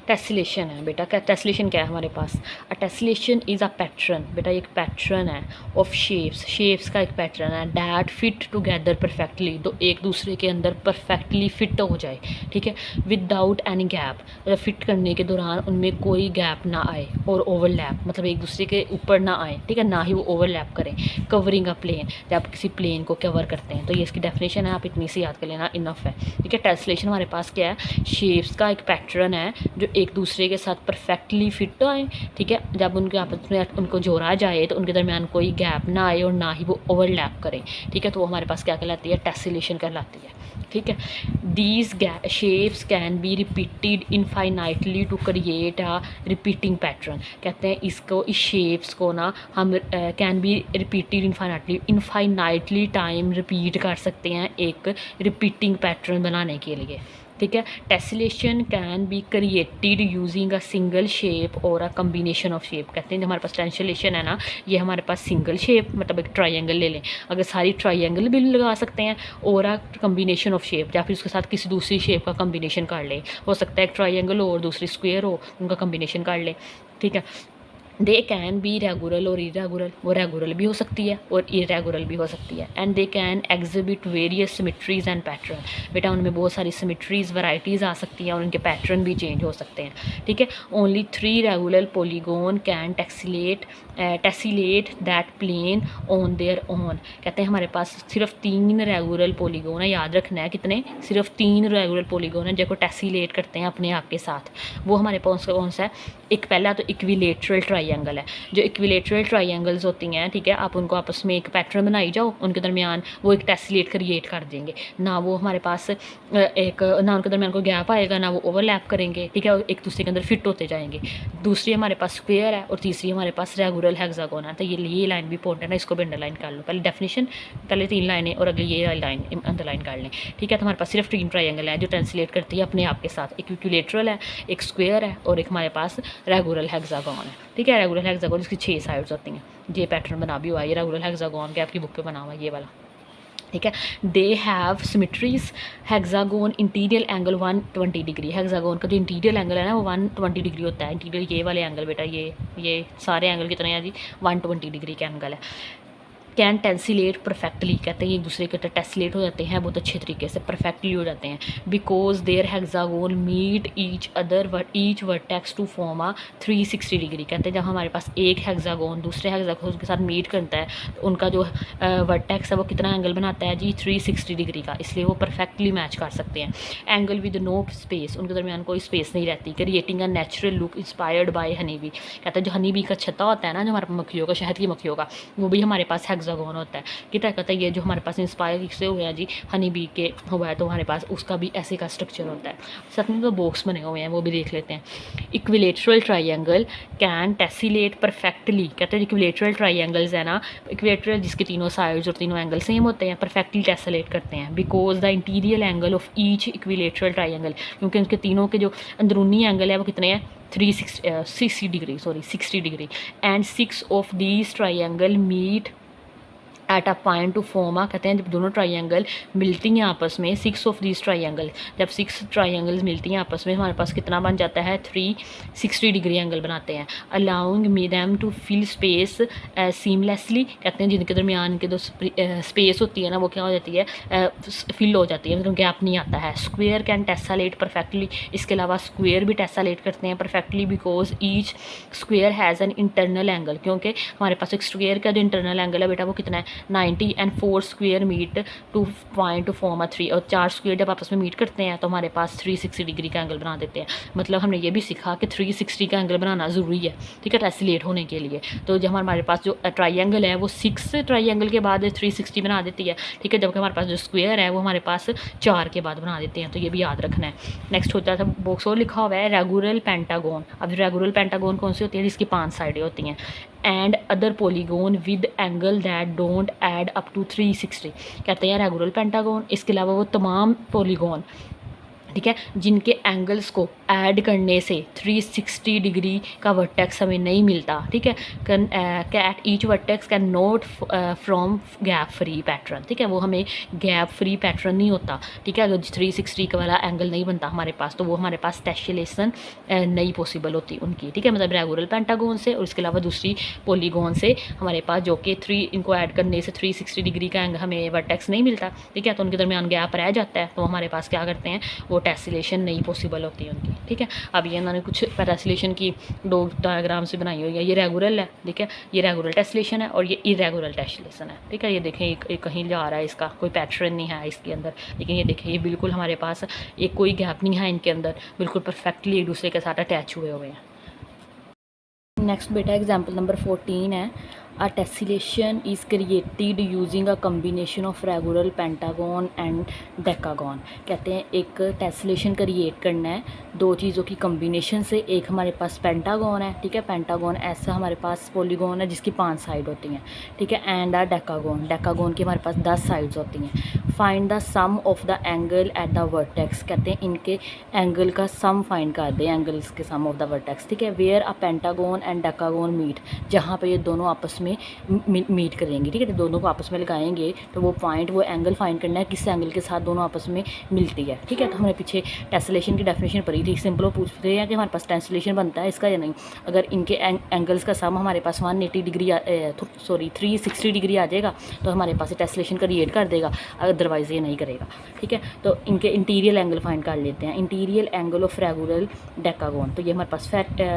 टेसिलेशन है बेटा, क्या टेसिलेशन क्या है हमारे पास? अ टेसिलेशन इज़ अ पैटर्न, बेटा एक पैटर्न है ऑफ शेप्स का एक पैटर्न है डैट फिट टुगेदर परफेक्टली, तो एक दूसरे के अंदर परफेक्टली फिट हो जाए, ठीक है, विदाउट एनी गैप, मतलब फिट करने के दौरान उनमें कोई गैप ना आए, और ओवरलैप मतलब एक दूसरे के ऊपर ना आए, ठीक है, ना ही वो ओवरलैप करें। कवरिंग अ प्लेन, जब आप किसी प्लेन को कवर करते हैं, तो ये इसकी डेफिनेशन है, आप इतनी सी याद कर लेना, इनफ है, ठीक है। टेसिलेशन हमारे पास क्या है? शेप्स का एक पैटर्न है जो एक दूसरे के साथ परफेक्टली फिट आए, ठीक है, जब उनके आपस में उनको जोड़ा जाए तो उनके दरमियान कोई गैप ना आए और ना ही वो ओवरलैप करें, ठीक है, तो वो हमारे पास क्या कहलाती है? टेसिलेशन कहलाती है, ठीक है। These shapes can be repeated infinitely to create a repeating pattern. कहते हैं इस शेप्स को ना हम can be repeated infinitely time repeat कर सकते हैं एक रिपीटिंग पैटर्न बनाने के लिए, ठीक है। Tessellation can be created using a single shape और अ कम्बिनेशन ऑफ शेप। कहते हैं जो हमारे पास टेसिलेशन है ना, ये हमारे पास सिंगल शेप मतलब एक ट्रायंगल ले लें, अगर सारी ट्रायंगल भी लगा सकते हैं, और अ कम्बिनेशन ऑफ शेप, या फिर उसके साथ किसी दूसरी शेप का कम्बिनेशन कर लें, हो सकता है एक ट्रायंगल हो और दूसरी स्क्वायर हो, उनका कम्बिनेशन कर लें, ठीक है। दे कैन बी रेगुलर और इरेगुलर, वो रेगुलर भी हो सकती है और इरेगुलर भी हो सकती है। And they can exhibit various symmetries and pattern, बेटा उनमें बहुत सारी सिमेट्रीज वैराइटीज़ आ सकती हैं और उनके पैटर्न भी चेंज हो सकते हैं, ठीक है। Only 3 regular polygon can tessellate that plane on their own. कहते हैं हमारे पास सिर्फ 3 रेगुलर पॉलीगॉन है, याद रखना है कितने, सिर्फ 3 रेगुलर पॉलीगॉन है जिनको टेसिलेट करते हैं अपने आप के साथ। वो हमारे पास कौन सा है? एक पहला तो इक्विलेटरल ट्रायंगल है। जो इक्विलेटरल ट्रायंगल्स होती हैं, ठीक है, आप उनको आपस में एक पैटर्न बनाई जाओ, उनके दरमियान वो एक टेसिलेट क्रिएट कर देंगे, ना वो हमारे पास ना उनके दरमियान कोई गैप आएगा, ना वो ओवरलैप करेंगे, ठीक है, एक दूसरे के अंदर फिट होते जाएंगे। दूसरी हमारे पास स्क्वायर है और तीसरी हमारे पास रेगुलर हेक्सागोन है। तो ये लाइन भी इंपॉर्टेंट है, इसको भी अंडरलाइन कर लो। पहले डेफिनेशन, पहले 3 लाइनें और अगली ये लाइन अंडरलाइन कर लें, ठीक है। तो हमारे पास सिर्फ 3 ट्रायंगल है जो टेसिलेट करती है अपने आप के साथ, एक इक्विलेटरल है, एक स्क्वायर है और एक हमारे पास रेगुलर हेक्सागोन है, ठीक है। रेगुलर हेक्सागोन जिसकी 6 साइड्स होती हैं, ये पैटर्न बना भी हुआ है, ये रेगुलर हेक्सागोन के आपकी बुक पे बना हुआ है ये वाला, ठीक है। They have symmetries, hexagon interior angle 120 degree, hexagon का जो इंटीरियर एंगल है ना वो 120 डिग्री होता है। इंटीरियर ये वाले एंगल बेटा, ये सारे एंगल कितने हैं जी? 120 डिग्री के एंगल है। कैन टेंसिलेट परफेक्टली, कहते हैं ये एक दूसरे के टेंसिलेट हो जाते हैं बहुत अच्छे तरीके से, परफेक्टली हो जाते हैं, because their hexagon meet each vertex to form a 360 degree. कहते हैं जब हमारे पास एक हेक्सागोन दूसरे हेक्सागोन के साथ मीट करता है तो उनका जो वर्टेक्स है वो कितना एंगल बनाता है जी 360 डिग्री का, इसलिए वो परफेक्टली मैच कर सकते हैं। एंगल विद नो स्पेस, उनके दरमियान कोई स्पेस नहीं रहती। Creating a natural look inspired by honey bee, कहते हैं जो हनी बी का छत्ता होता है ना, जो हमारे मक्खियों का, शहद की मक्खियों का, वो भी हमारे पास हेक्सागोन होता है। कितना कहता है ये जो हमारे पास इंस्पायर से हुए हैं जी हनी बी के हुआ है तो हमारे पास उसका भी ऐसे का स्ट्रक्चर होता है। साथ में तो बॉक्स बने हुए हैं वो भी देख लेते हैं। इक्विलेटरल ट्राइंगल कैन टेसिलेट परफेक्टली, कहते हैं इक्विलेटरल ट्राइंगल्स है ना, इक्विलेटरल जिसके तीनों साइड्स और तीनों एंगल सेम होते हैं, परफेक्टली टेसिलेट करते हैं। Because the interior angle of each equilateral triangle, क्योंकि उनके तीनों के जो अंदरूनी एंगल है वो कितने हैं 360 degree, sorry 60 degree, and 6 of these triangle meet at a point to form a, कहते हैं जब दोनों ट्राइंगल मिलती हैं आपस में, 6 ऑफ दीज ट्राइंगल, जब 6 ट्राइंगल्स मिलती हैं आपस में हमारे पास कितना बन जाता है 360 डिग्री एंगल बनाते हैं। Allowing me them to fill space seamlessly, कहते हैं जिनके दरमियान के जो स्पेस होती है ना वो क्या हो जाती है फिल हो जाती है, मतलब गैप नहीं आता है। स्क्वेयर कैन टेसालेट परफेक्टली, इसके अलावा स्क्वेयर भी टेसालेट करते हैं perfectly, because each square has an internal angle, क्योंकि हमारे पास एक स्क्वेयर का जो इंटरनल एंगल है बेटा वो कितना है 90, and 4 square meet to point to form a 3, और 4 स्क्वेयर जब आपस में मीट करते हैं तो हमारे पास 360 डिग्री का एंगल बना देते हैं। मतलब हमने ये भी सीखा कि 360 का एंगल बनाना ज़रूरी है, ठीक है, टेसिलेट होने के लिए। तो जब हमारे पास जो ट्राइंगल है वो 6 ट्राइंगल के बाद 360 बना देती है, ठीक है, जबकि हमारे पास जो स्क्वेयर है वो हमारे पास 4 के बाद बना देते हैं, तो ये भी याद रखना है। नेक्स्ट होता था बॉक्स और लिखा हुआ है रेगुलर पेंटागोन। अब रेगुलर पेंटागोन कौन सी होती है जिसकी 5 साइडें होती हैं, and other polygon with angle that don't add up to 360, कहते हैं रेगुलर पेंटागोन, इसके अलावा वो तमाम पॉलीगोन, ठीक है, जिनके एंगल्स को ऐड करने से 360 डिग्री का वर्टेक्स हमें नहीं मिलता, ठीक है, cat each vertex can not from gap free pattern, ठीक है, वो हमें गैप फ्री पैटर्न नहीं होता, ठीक है, अगर 360 का वाला एंगल नहीं बनता हमारे पास तो वो हमारे पास टेसिलेशन नहीं पॉसिबल होती उनकी, ठीक है, मतलब रेगुलर पेंटागोन से और इसके अलावा दूसरी पॉलीगोन से हमारे पास जो कि 3 इनको ऐड करने से 360 डिग्री का एंगल हमें वर्टेक्स नहीं मिलता, ठीक है, तो उनके दरमियान गैप रह जाता है, तो हमारे पास क्या करते हैं वो टेसिलेशन नहीं पॉसिबल होती है उनकी, ठीक है। अब ये इन्होंने कुछ टेसिलेशन की 2 डायग्राम से बनाई हुई है, ये रेगुलर है, ठीक है, ये रेगुलर टेसिलेशन है और ये इरेगुलर टेसिलेशन है, ठीक है, ये देखें ये कहीं जा रहा है, इसका कोई पैटर्न नहीं है इसके अंदर, लेकिन ये देखें ये बिल्कुल हमारे पास एक कोई गैप नहीं है इनके अंदर, बिल्कुल परफेक्टली एक दूसरे के साथ अटैच हुए हुए हैं। नेक्स्ट बेटा एग्जाम्पल नंबर 14 है, a tessellation is created using a combination of regular pentagon and decagon, कहते हैं एक टेसलेशन क्रिएट करना है 2 चीज़ों की कम्बिनेशन से, एक हमारे पास पेंटागन है, ठीक है, पेंटागन ऐसा हमारे पास पॉलीगॉन है जिसकी 5 साइड होती हैं, ठीक है, एंड आ डेकागन, डेकागन की हमारे पास 10 साइड्स होती हैं। Find the sum of the angle at the vertex, कहते हैं इनके एंगल का सम फाइंड कर दें, एंगल्स के सम ऑफ द वर्टेक्स, ठीक है, where a pentagon and decagon meet, जहाँ पे ये दोनों आपस में मीट करेंगे, ठीक है, तो दोनों को आपस में लगाएंगे तो वो पॉइंट वो एंगल फाइंड करना है किस एंगल के साथ दोनों आपस में मिलती है, ठीक है। तो हमने पीछे टेसलेशन की डेफिनेशन पढ़ी थी, सिंपल पूछते हैं कि हमारे पास टेसलेशन बनता है इसका या नहीं, अगर इनके एंगल्स का सम हमारे पास 180 डिग्री 360 डिग्री आ जाएगा तो हमारे पास टेसलेशन क्रिएट कर देगा, अदरवाइज ये नहीं करेगा, ठीक है। तो इनके इंटीरियर एंगल फाइंड कर लेते हैं, interior angle of regular decagon, तो ये हमारे पास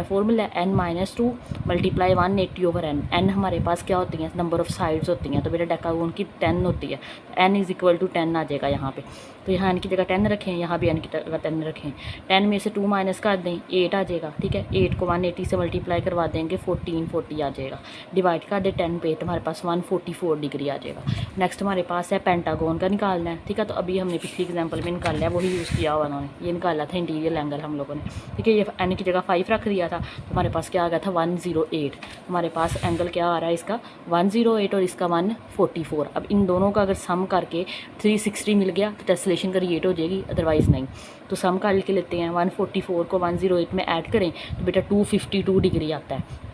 फॉर्मूला है n-2 मल्टीप्लाई 180/n, n हमारे पास क्या होती हैं नंबर ऑफ साइड्स होती हैं, तो बेटा डेकागन की 10 होती है, n = 10 आ जाएगा यहाँ पे, तो यहाँ n की जगह 10 रखें, यहाँ भी n की जगह 10 रखें, 10 में से 2 माइनस कर दें 8 आ जाएगा, ठीक है, 8 को 180 से मल्टीप्लाई करवा देंगे 40 आ जाएगा, डिवाइड कर दे 10 पे तो हमारे पास 144 डिग्री आ जाएगा। नेक्स्ट हमारे पास है पेंटागन का निकालना है, ठीक है, तो अभी हमने पिछली एग्जाम्पल में निकाला है वही यूज़ किया हुआ उन्होंने, ये निकाला था इंटीरियर एंगल हम लोगों ने, ठीक है, ये n की जगह 5 रख दिया था तो हमारे पास क्या आ गया था 108, हमारे पास एंगल क्या आ रहा है इसका 108 और इसका 144। अब इन दोनों का अगर सम करके 360 मिल गया तो टेसलेशन क्रिएट हो जाएगी, अदरवाइज़ नहीं, तो सम कर के लेते हैं, 144 को 108 में ऐड करें तो बेटा 252 डिग्री आता है।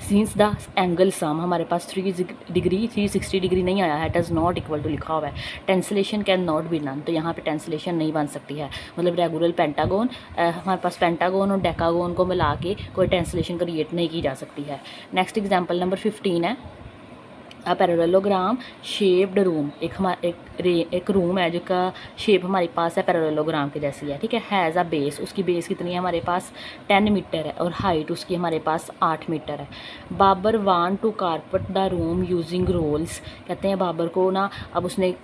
सिंस द एंगल सम हमारे पास 360 डिग्री नहीं आया है, it is not equal to लिखा हुआ है, tessellation can not be none, तो यहाँ पे टेंसलेशन नहीं बन सकती है, मतलब रेगुलर पेंटागन हमारे पास पेंटागन और डेकागन को मिला के कोई टेंसलेशन क्रिएट नहीं की जा सकती है। नेक्स्ट एग्जांपल नंबर 15 है, पैरेललोग्राम शेप्ड रूम, एक रूम है जिसका शेप हमारे पास है पैरेललोग्राम की जैसी है, ठीक है। हैज़ अ बेस, उसकी बेस कितनी है हमारे पास 10 मीटर है और हाइट उसकी हमारे पास 8 मीटर है। Babur want to carpet the room using rolls, कहते हैं बाबर को ना अब उसने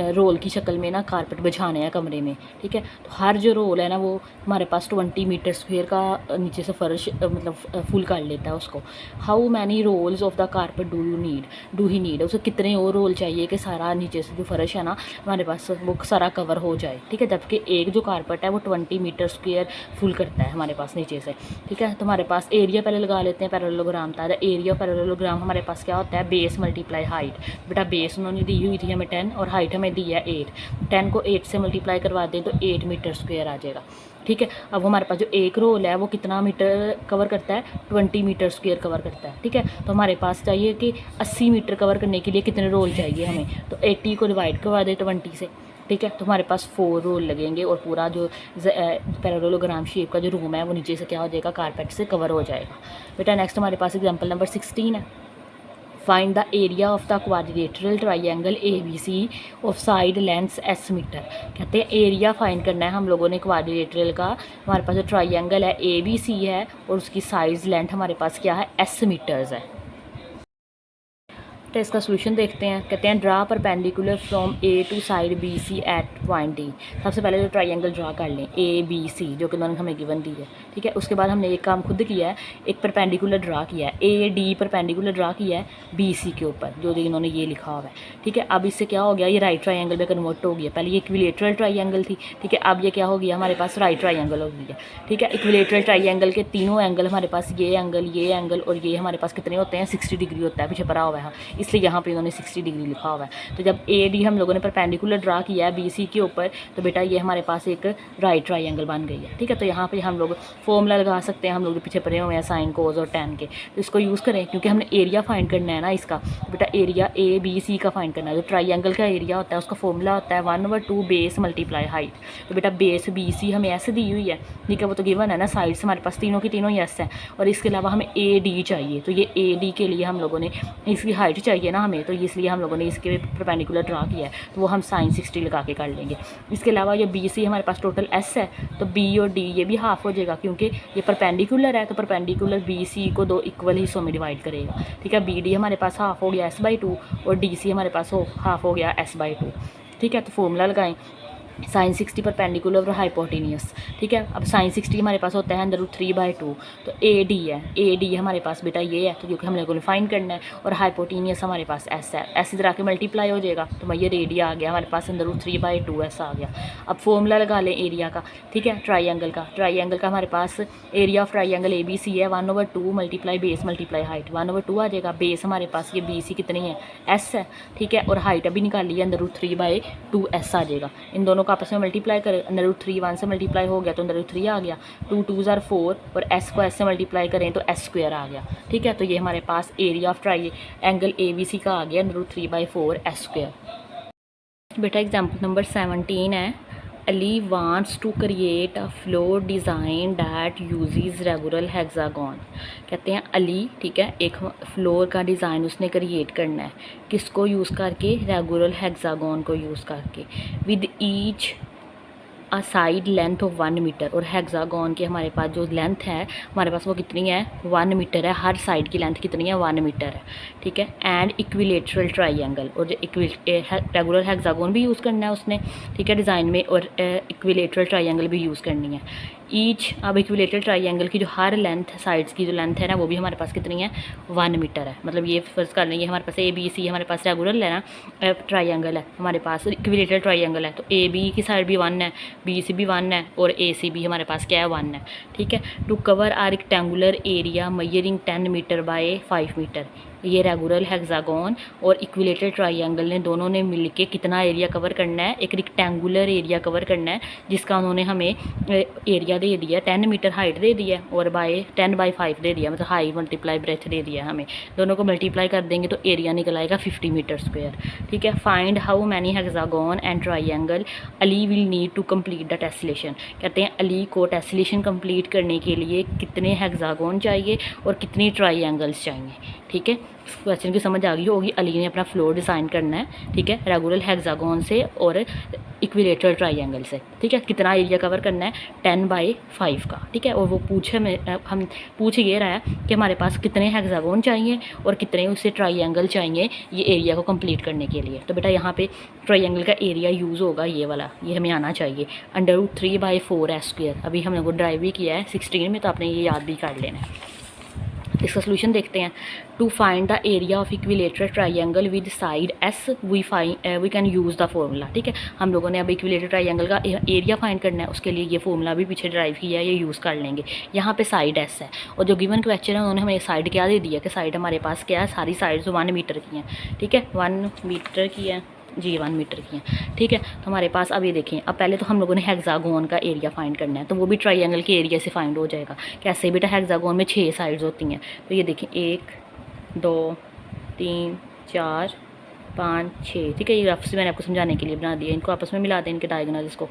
रोल की शक्ल में ना कारपेट बिछाने हैं कमरे में, ठीक है। तो हर जो रोल है ना वो हमारे पास 20 मीटर स्क्वेयर का नीचे से फर्श मतलब फुल कर लेता है उसको। How many rolls of the carpet do he need, उसे कितने और रोल चाहिए कि सारा नीचे से जो फर्श है ना हमारे पास वो सारा कवर हो जाए, ठीक है। जबकि एक जो कारपेट है वो 20 मीटर स्क्वेयर फुल करता है हमारे पास नीचे से, ठीक है। तो हमारे पास एरिया पहले लगा लेते हैं पैरेललोग्राम था। एरिया पैरेललोग्राम हमारे पास क्या होता है, बेस मल्टीप्लाई हाइट। बेटा बेस उन्होंने दी हुई थी हमें 10 और हाइट हमें दी है 8। 10 को 8 से मल्टीप्लाई करवा दें तो 8 मीटर स्क्वेयर आ जाएगा, ठीक है। अब हमारे पास जो एक रोल है वो कितना मीटर कवर करता है, 20 मीटर स्क्वेयर कवर करता है, ठीक है। तो हमारे पास चाहिए कि 80 मीटर कवर करने के लिए कितने रोल चाहिए हमें, तो 80 को डिवाइड करवा दें 20 से, ठीक है। तो हमारे पास 4 रोल लगेंगे और पूरा जो पैरेललोग्राम शेप का जो रूम है वो नीचे से क्या हो जाएगा, कारपेट से कवर हो जाएगा। बेटा नेक्स्ट हमारे पास एग्जाम्पल नंबर 16 है। Find the area of the quadrilateral triangle ABC of side lengths S meter, कहते हैं एरिया फाइंड करना है हम लोगों ने क्वाड्रिलेटरल का। हमारे पास जो ट्राइंगल है ABC है और उसकी साइड लेंथ हमारे पास क्या है, S मीटर्स है। तो इसका सोल्यूशन देखते हैं। कहते हैं draw perpendicular from A to side BC at point D। सबसे पहले जो ट्राइंगल ड्रा कर लें ABC जो कि उन्होंने हमें गिवन दी है, ठीक है। उसके बाद हमने एक काम खुद किया है, एक परपेंडिकुलर ड्रा किया है, AD परपेंडिकुलर ड्रा किया है BC के ऊपर जो इन्होंने ये लिखा हुआ है, ठीक है। अब इससे क्या हो गया, ये राइट ट्राइंगल में कन्वर्ट हो गया। पहले ये इक्विलेटरल ट्राइंगल थी, ठीक है। अब ये क्या हो गया, हमारे पास राइट ट्राइंगल हो गया, ठीक है। इक्विलेटरल ट्राइंगल के तीनों एंगल हमारे पास ये एंगल और ये हमारे पास कितने होते हैं, 60 डिग्री होता है, पीछे पड़ा हुआ है, इसलिए यहाँ पे इन्होंने 60 डिग्री लिखा हुआ है। तो जब AD हम लोगों ने परपेंडिकुलर ड्रा किया है BC के ऊपर, तो बेटा ये हमारे पास एक राइट ट्राइंगल बन गई है, ठीक है। तो यहाँ पे हम लोग फॉर्मूला लगा सकते हैं, हम लोग पीछे पड़े हुए हैं साइन कोस और tan के, तो इसको यूज़ करें क्योंकि हमने एरिया फाइंड करना है ना इसका। तो बेटा एरिया ABC का फाइंड करना है। जो ट्राइंगल का एरिया होता है उसका फॉर्मूला होता है 1/2 बेस मल्टीप्लाई हाइट। तो बेटा बेस BC हमें ऐसे दी हुई है, ठीक है, वो तो गिवन है ना, साइड्स हमारे पास तीनों की तीनों ही S है और इसके अलावा हमें AD चाहिए। तो ये AD के लिए हम लोगों ने इसकी हाइट चाहिए ना हमें, तो इसलिए हम लोगों ने इसके परपेंडिकुलर ड्रा किया है, तो वो हम साइन 60 लगा के कर लेंगे। इसके अलावा ये BC हमारे पास टोटल S है, तो B और D ये भी हाफ हो जाएगा क्योंकि ये परपेंडिकुलर है, तो परपेंडिकुलर BC को 2 इक्वल हिस्सों में डिवाइड करेगा, ठीक है। BD हमारे पास हाफ हो गया S/2 और DC हमारे पास हाफ हो गया S/2, ठीक है। तो फॉर्मूला लगाएं साइन 60 परपेंडिकुलर और हाइपोटेनियस, ठीक है। अब साइन 60 हमारे पास होता है √3/2, तो AD है, AD हमारे पास बेटा ये है, तो क्योंकि हमने को फाइंड करना है, और हाइपोटेनियस हमारे पास S है, S इधर आके मल्टीप्लाई हो जाएगा, तो ये रेडिया आ गया हमारे पास √3/2 S आ गया। अब फॉर्मूला लगा लें एरिया का, ठीक है, ट्राइंगल का हमारे पास एरिया ऑफ ट्राइंगल ABC है 1/2 मल्टीप्लाई बेस मल्टीप्लाई हाइट, 1/2 आ जाएगा। बेस हमारे पास ये BC कितनी है, S है, ठीक है, और हाइट अभी निकाली है √3/2 S आ जाएगा। इन दोनों आपस में मल्टीप्लाई करें, √3 1 से मल्टीप्लाई हो गया तो √3 आ गया, 2 2 ज़ार 4 और S को S से मल्टीप्लाई करें तो S² आ गया, ठीक है। तो ये हमारे पास एरिया ऑफ ट्राइंगल ABC का आ गया √3/4 S²। बेटा एग्जाम्पल नंबर 17 है। Ali wants to create a floor design that uses regular hexagon, कहते हैं अली, ठीक है, एक फ्लोर का डिज़ाइन उसने क्रिएट करना है, किसको यूज़ करके, रेगुलर हेक्सागोन को यूज़ करके, with each a side length of 1 meter, और हेक्सागोन की हमारे पास जो लेंथ है हमारे पास वो कितनी है, 1 मीटर है, हर साइड की लेंथ कितनी है, 1 मीटर है, ठीक है। एंड इक्विलेटरल ट्राइंगल, और जो रेगुलर हेक्सागोन भी यूज़ करना है उसने, ठीक है, डिज़ाइन में, और इक्विलेटरल ट्राइंगल भी यूज़ करनी है ईच। अब इक्विलेटरल ट्राइंगल की जो हर लेंथ, साइड्स की जो लेंथ है ना वो भी हमारे पास कितनी है, 1 मीटर है। मतलब ये फर्ज कर लेंगे हमारे पास ABC हमारे पास रेगुलर है ना, ट्राइंगल है, हमारे पास इक्विलेटरल ट्राइंगल है, तो AB की साइड भी 1 है, BC भी 1 है और AC भी हमारे पास क्या है, 1 है, ठीक है। To cover a rectangular area measuring 10 meter by 5 meter, ये रेगुलर हेक्सागोन और इक्विलेटरल ट्राइंगल ने दोनों ने मिलके कितना एरिया कवर करना है, एक रेक्टेंगुलर एरिया कवर करना है, जिसका उन्होंने हमें एरिया दे दिया, 10 मीटर हाइट दे दिया और 10/5 दे दिया, मतलब हाइट मल्टीप्लाई ब्रेथ दे दिया हमें। दोनों को मल्टीप्लाई कर देंगे तो एरिया निकल आएगा 50 मीटर स्क्वायर, ठीक है। Find how many hexagon and triangle Ali will need to complete the tessellation, कहते हैं अली को टेस्लेशन कंप्लीट करने के लिए कितने हेक्सागोन चाहिए और कितनी ट्राइंगल्स चाहिए, ठीक है। क्वेश्चन की समझ आ गई होगी। अली ने अपना फ्लोर डिज़ाइन करना है, ठीक है, रेगुलर हेक्सागोन से और इक्विलेटरल ट्राइंगल से, ठीक है। कितना एरिया कवर करना है, 10/5 का, ठीक है। और वो हम पूछ ये रहा है कि हमारे पास कितने हेक्सागोन चाहिए और कितने उससे ट्राइंगल चाहिए ये एरिया को कंप्लीट करने के लिए। तो बेटा यहाँ पे ट्राइंगल का एरिया यूज़ होगा ये वाला, ये हमें आना चाहिए, √3/4 अभी हमने वो ड्राइव भी किया है 16 में, तो आपने ये याद भी कर लेना है। इसका सोल्यूशन देखते हैं। To find the area of equilateral triangle with side s we can use the formula, ठीक है। हम लोगों ने अब इक्विलेटरल ट्राइंगल का एरिया फाइंड करना है, उसके लिए ये फॉर्मूला भी पीछे ड्राइव किया है, ये यूज़ कर लेंगे। यहाँ पे साइड एस है और जो गिवन क्वेश्चन है उन्होंने हमें साइड क्या दे दिया कि साइड हमारे पास क्या है, सारी साइड्स 1 मीटर की हैं, ठीक है, 1 मीटर की है जी, 1 मीटर की हैं, ठीक है। तो हमारे पास अब ये देखें, अब पहले तो हम लोगों ने हेक्सागोन का एरिया फाइंड करना है, तो वो भी ट्राइंगल के एरिया से फाइंड हो जाएगा। कैसे बेटा, हेक्सागोन में 6 साइड्स होती हैं, तो ये देखें 1 2 3 4 5 6, ठीक है। ये रफ से मैंने आपको समझाने के लिए बना दिया, इनको आपस में मिला दें, इनके डायगोनल्स को।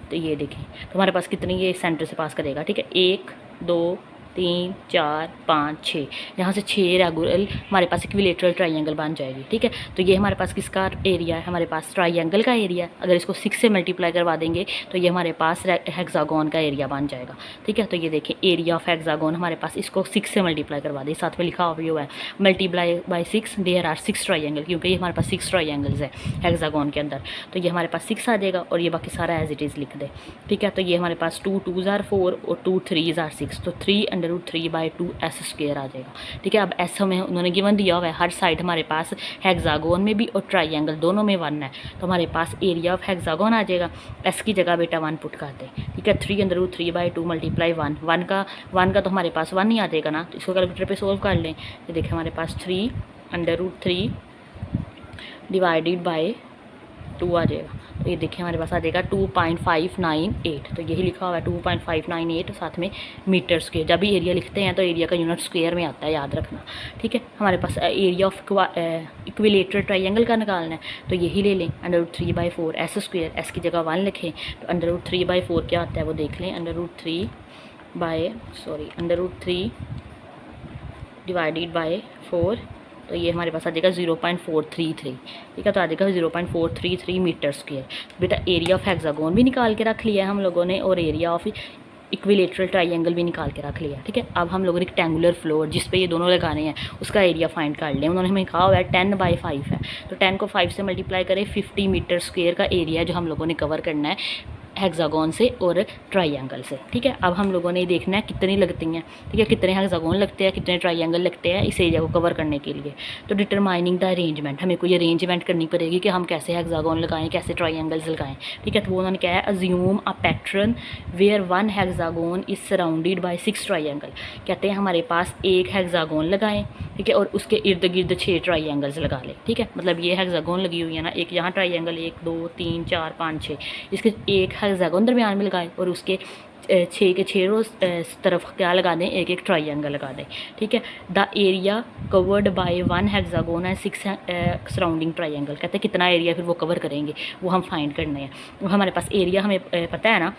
तो ये देखें, तो हमारे पास कितनी ये सेंटर से पास करेगा, ठीक है, 1 2 3 4 5 6, यहाँ से 6 रेगुलर हमारे पास इक्विलेटरल ट्राइंगल बन जाएगी, ठीक है। तो ये हमारे पास किसका एरिया है, हमारे पास ट्राइंगल का एरिया। अगर इसको 6 से मल्टीप्लाई करवा देंगे तो ये हमारे पास हेक्सागोन का एरिया बन जाएगा, ठीक है। तो ये देखिए एरिया ऑफ हेक्सागोन हमारे पास, इसको 6 से मल्टीप्लाई करवा दें, साथ में लिखा हुआ है multiply by 6, there are 6 triangle, क्योंकि ये हमारे पास 6 ट्राइंगल्स है हेक्सागोन के अंदर। तो ये हमारे पास 6 आ जाएगा और ये बाकी सारा एज इट इज़ लिख दे, ठीक है। तो ये हमारे पास 2 2s are 4 और 2 3s are 6, तो 3√3/2s² आ जाएगा, ठीक है। अब एस हमें उन्होंने गिवन दिया हुआ है, हर साइड हमारे पास हेक्सागोन में भी और ट्राइंगल दोनों में 1 है, तो हमारे पास एरिया ऑफ हेक्सागोन आ जाएगा। एस की जगह बेटा 1 पुट कर दें, ठीक है। 3√3/2 मल्टीप्लाई 1 1 का तो हमारे पास 1 ही आ जाएगा ना, तो इसको कैलकुलेटर पे सोल्व कर लें। तो देखिए हमारे पास 3√3 डिवाइडेड बाई 2 आ जाएगा। तो ये देखिए हमारे पास आ जाएगा 2.598, तो यही लिखा हुआ है 2.598, साथ में मीटर स्क्वेयर। जब भी एरिया लिखते हैं तो एरिया का यूनिट स्क्वेयर में आता है, याद रखना, ठीक है। हमारे पास एरिया ऑफ इक्विलेटरल ट्राइंगल का निकालना है, तो यही ले लें, √3/4 s², एस की जगह 1 लिखें, तो √3/4 क्या आता है वो देख लें, √3 डिवाइडेड बाई 4, तो ये हमारे पास आ जाएगा 0.433, ठीक है। तो आ जाएगा 0.433 मीटर स्क्वेयर। बेटा एरिया ऑफ हेक्सागोन भी निकाल के रख लिया है हम लोगों ने और एरिया ऑफ इक्विलेटरल ट्राइंगल भी निकाल के रख लिया, ठीक है। अब हम लोगों ने रेक्टेंगुलर फ्लोर जिस पे ये दोनों लगाने हैं उसका एरिया फाइंड कर लें। उन्होंने हमें कहा हुआ है 10/5 है, तो 10 को 5 से मल्टीप्लाई करें, 50 मीटर स्क्वेयर का एरिया जो हम लोगों ने कवर करना है हेक्सागोन से और ट्राइंगल से, ठीक है। अब हम लोगों ने देखना है कितनी लगती हैं, ठीक है, कितने हेक्सागोन लगते हैं, कितने ट्राइंगल लगते हैं इस एरिया को कवर करने के लिए। तो डिटरमाइनिंग द अरेंजमेंट, हमें कोई अरेंजमेंट करनी पड़ेगी कि हम कैसे हेक्सागोन लगाएं, कैसे ट्राइंगल्स लगाएं, ठीक है। तो वो उन्होंने क्या है, assume a pattern where 1 hexagon is surrounded by 6 triangle. कहते हैं हमारे पास एक हेक्सागोन लगाएं, ठीक है, और उसके इर्द गिर्द 6 ट्राइंगल्स लगा लें, ठीक है। मतलब ये हेक्सागोन लगी हुई है ना, एक यहाँ ट्राइंगल 1 2 3 4 5 6, इसके एक हेक्सागोन दरमियान में लगाएं और उसके 6 के 6 रोज तरफ क्या लगा दें, एक ट्राइंगल लगा दें, ठीक है। The area covered by 1 hexagon and 6 surrounding triangle, कहते हैं कितना एरिया फिर वो कवर करेंगे वो हम फाइंड करने हैं। वो हमारे पास एरिया हमें पता है ना,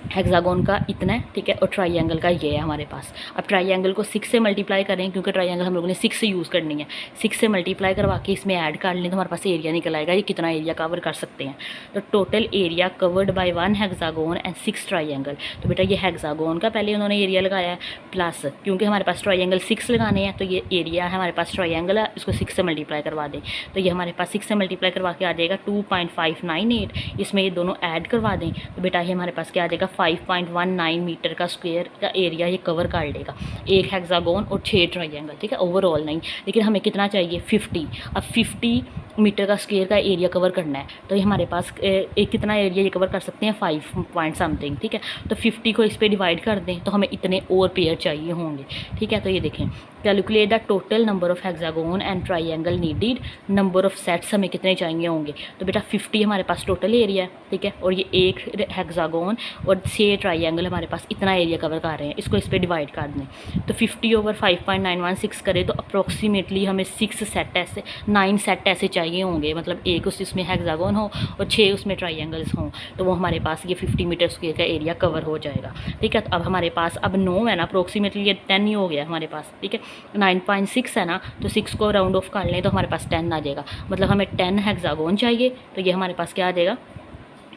हेक्सागोन का इतना है, ठीक है, और ट्राइंगल का ये है हमारे पास। अब ट्राइंगल को 6 से मल्टीप्लाई करें, क्योंकि ट्राइंगल हम लोगों ने 6 से यूज़ करनी है, 6 से मल्टीप्लाई करवा के इसमें ऐड कर लें तो हमारे पास एरिया निकल आएगा, ये कितना एरिया कवर कर सकते हैं। तो total area covered by 1 hexagon and 6 triangle, तो बेटा ये हेक्सागोन का पहले उन्होंने एरिया लगाया है, प्लस क्योंकि हमारे पास ट्राइंगल 6 लगाने हैं तो ये एरिया है हमारे पास ट्राइंगल है, इसको 6 से मल्टीप्लाई करवा दें, तो ये हमारे पास 6 से मल्टीप्लाई करवा के आ जाएगा 2.598, इसमें ये दोनों ऐड करवा दें तो बेटा ये हमारे पास क्या आ जाएगा 5.19 मीटर का स्क्वायर का एरिया ये कवर कर लेगा, एक हेक्सागोन और 6 ट्राइंगल, ठीक है। ओवरऑल नहीं, लेकिन हमें कितना चाहिए 50। अब 50 मीटर का स्क्वायर का एरिया कवर करना है, तो ये हमारे पास एक कितना एरिया ये कवर कर सकते हैं 5 पॉइंट समथिंग, ठीक है। तो 50 को इस पर डिवाइड कर दें तो हमें इतने और पेयर चाहिए होंगे, ठीक है। तो ये देखें, calculate the total number of hexagon and triangle needed, number of sets हमें कितने चाहिए होंगे। तो बेटा 50 हमारे पास टोटल एरिया है, ठीक है, और ये एक हेक्सागोन और 6 ट्राइंगल हमारे पास इतना एरिया कवर कर रहे हैं, इसको इस पर डिवाइड कर दें तो 50/5.916 करें तो अप्रॉक्सीमेटली हमें 6 सेट ऐसे 9 सेट ऐसे चाहिए होंगे, मतलब एक उसमें हेक्सागोन हो और 6 उसमें ट्राइंगल्स हों, तो वो हमारे पास ये 50 मीटर स्क्वायर का एरिया कवर हो जाएगा, ठीक है। तो अब हमारे पास अब 9 है ना, अप्रॉक्सीमेटली ये 10 ही हो गया हमारे पास, ठीक है। 9.6 है ना, तो 6 को राउंड ऑफ कर लें तो हमारे पास 10 आ जाएगा। मतलब हमें 10 हेक्सागोन चाहिए, तो ये हमारे पास क्या आ जाएगा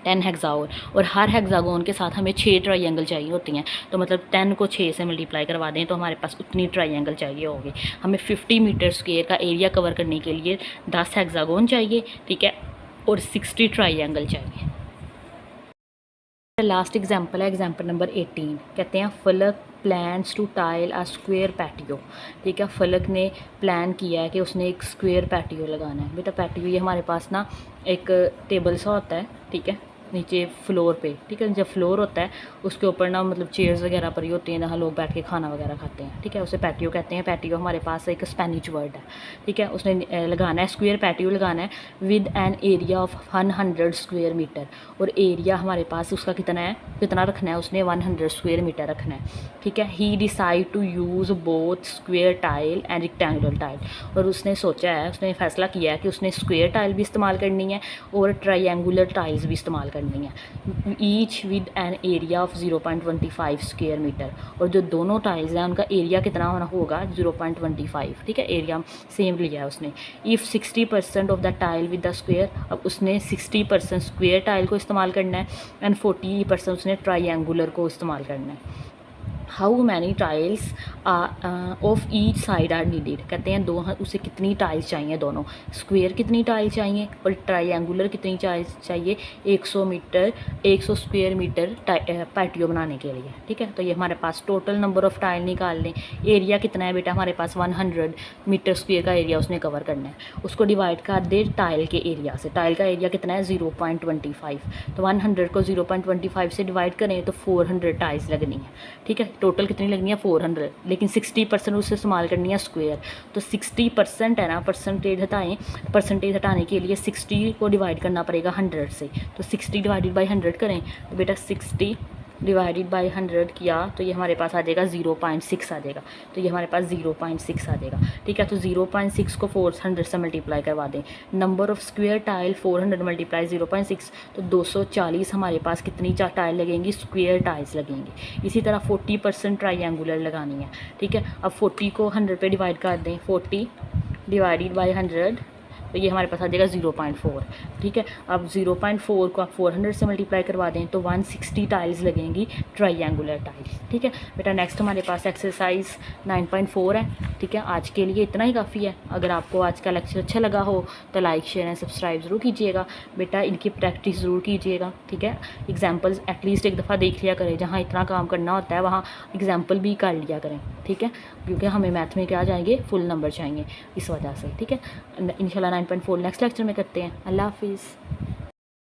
10 हेक्सागोन। और हर हेक्सागोन के साथ हमें 6 ट्राइंगल चाहिए होती हैं, तो मतलब 10 को 6 से मल्टीप्लाई करवा दें तो हमारे पास उतनी ट्राइंगल चाहिए होगी। हमें 50 मीटर स्क्वायर का एरिया कवर करने के लिए 10 हेक्सागोन चाहिए, ठीक है, और 60 ट्राइंगल चाहिए। लास्ट एग्जाम्पल है एग्जाम्पल नंबर 18। कहते हैं Falak plans to tile a square patio. ठीक है, फलक ने प्लान किया है कि उसने एक स्क्वेयर पैटियो लगाना है। बेटा पैटियो ये हमारे पास ना एक टेबल सा होता है, ठीक है, नीचे फ्लोर पे, ठीक है, जब फ्लोर होता है उसके ऊपर ना मतलब चेयर्स वगैरह पड़ी होती हैं जहाँ लोग बैठ के खाना वगैरह खाते हैं, ठीक है, उसे पैटियो कहते हैं। पैटियो हमारे पास एक स्पेनिश वर्ड है, ठीक है, उसने लगाना है स्क्वेयर पैटियो लगाना है with an area of 100 square meter. और एरिया हमारे पास उसका कितना है, कितना रखना है उसने 100 स्क्वेयर मीटर रखना है, ठीक है। He decide to use both square tile and rectangular tile. और उसने सोचा है, उसने फैसला किया है कि उसने स्क्वेयर टाइल भी इस्तेमाल करनी है और ट्रायंगुलर टाइल्स भी इस्तेमाल करनी है, each with an area of 0.25 square meter. और जो दोनों टाइल्स हैं उनका एरिया कितना होना होगा 0.25, ठीक है, एरिया सेम लिया है उसने। If 60% of the tile with the square, अब उसने 60% स्क्वेयर टाइल को इस्तेमाल करना है एंड 40% उसने ट्रायंगुलर को इस्तेमाल करना है। How many tiles of each side are needed. कहते हैं उसे कितनी टाइल्स चाहिए, दोनों स्क्वेयर कितनी टाइल्स चाहिए और ट्रायंगुलर कितनी टाइल्स चाहिए 100 मीटर 100 स्क्वेयर मीटर पैटियो बनाने के लिए, ठीक है। तो ये हमारे पास टोटल नंबर ऑफ टाइल निकाल लें। एरिया कितना है बेटा हमारे पास 100 मीटर स्क्वेयर का एरिया उसने कवर करना है, उसको डिवाइड कर दे टाइल के एरिया से। टाइल का एरिया कितना है 0.25, तो 100 को 0.25 से डिवाइड करें तो 400 टाइल्स लगनी है, ठीक है। टोटल कितनी लगनी है 400, लेकिन 60% उससे इस्तेमाल करनी है स्क्वेयर। तो 60% है ना, परसेंटेज हटाएं, परसेंटेज हटाने के लिए 60 को डिवाइड करना पड़ेगा 100 से। तो 60 डिवाइडेड बाई 100 करें तो बेटा 60 डिवाइडेड बाई 100 किया तो ये हमारे पास आ जाएगा 0.6 आ जाएगा। तो ये हमारे पास 0.6 आ जाएगा, ठीक है। तो 0.6 को 400 से मल्टीप्लाई करवा दें। Number of square tile 400 multiply 0.6, तो 240 हमारे पास कितनी टाइल लगेंगी, स्क्वेयर टाइल्स लगेंगी। इसी तरह 40% ट्रायंगुलर लगानी है, ठीक है। अब 40 को 100 पे डिवाइड कर दें, 40 डिवाइडेड बाई 100, तो ये हमारे पास आ जाएगा 0.4, ठीक है। अब 0.4 को आप 400 से मल्टीप्लाई करवा दें तो 160 टाइल्स लगेंगी ट्रायंगुलर टाइल्स, ठीक है बेटा। नेक्स्ट हमारे पास एक्सरसाइज 9.4 है, ठीक है। आज के लिए इतना ही काफ़ी है। अगर आपको आज का लेक्चर अच्छा लगा हो तो लाइक शेयर एंड सब्सक्राइब ज़रूर कीजिएगा बेटा, इनकी प्रैक्टिस ज़रूर कीजिएगा, ठीक है। एग्जाम्पल्स एटलीस्ट एक दफ़ा देख लिया करें, जहाँ इतना काम करना होता है वहाँ एग्जाम्पल भी कर लिया करें, ठीक है, क्योंकि हमें मैथ में क्या जाएंगे फुल नंबर चाहिए इस वजह से, ठीक है। इंशाल्लाह 9.4 नेक्स्ट लेक्चर में करते हैं। अल्लाह हाफिज़।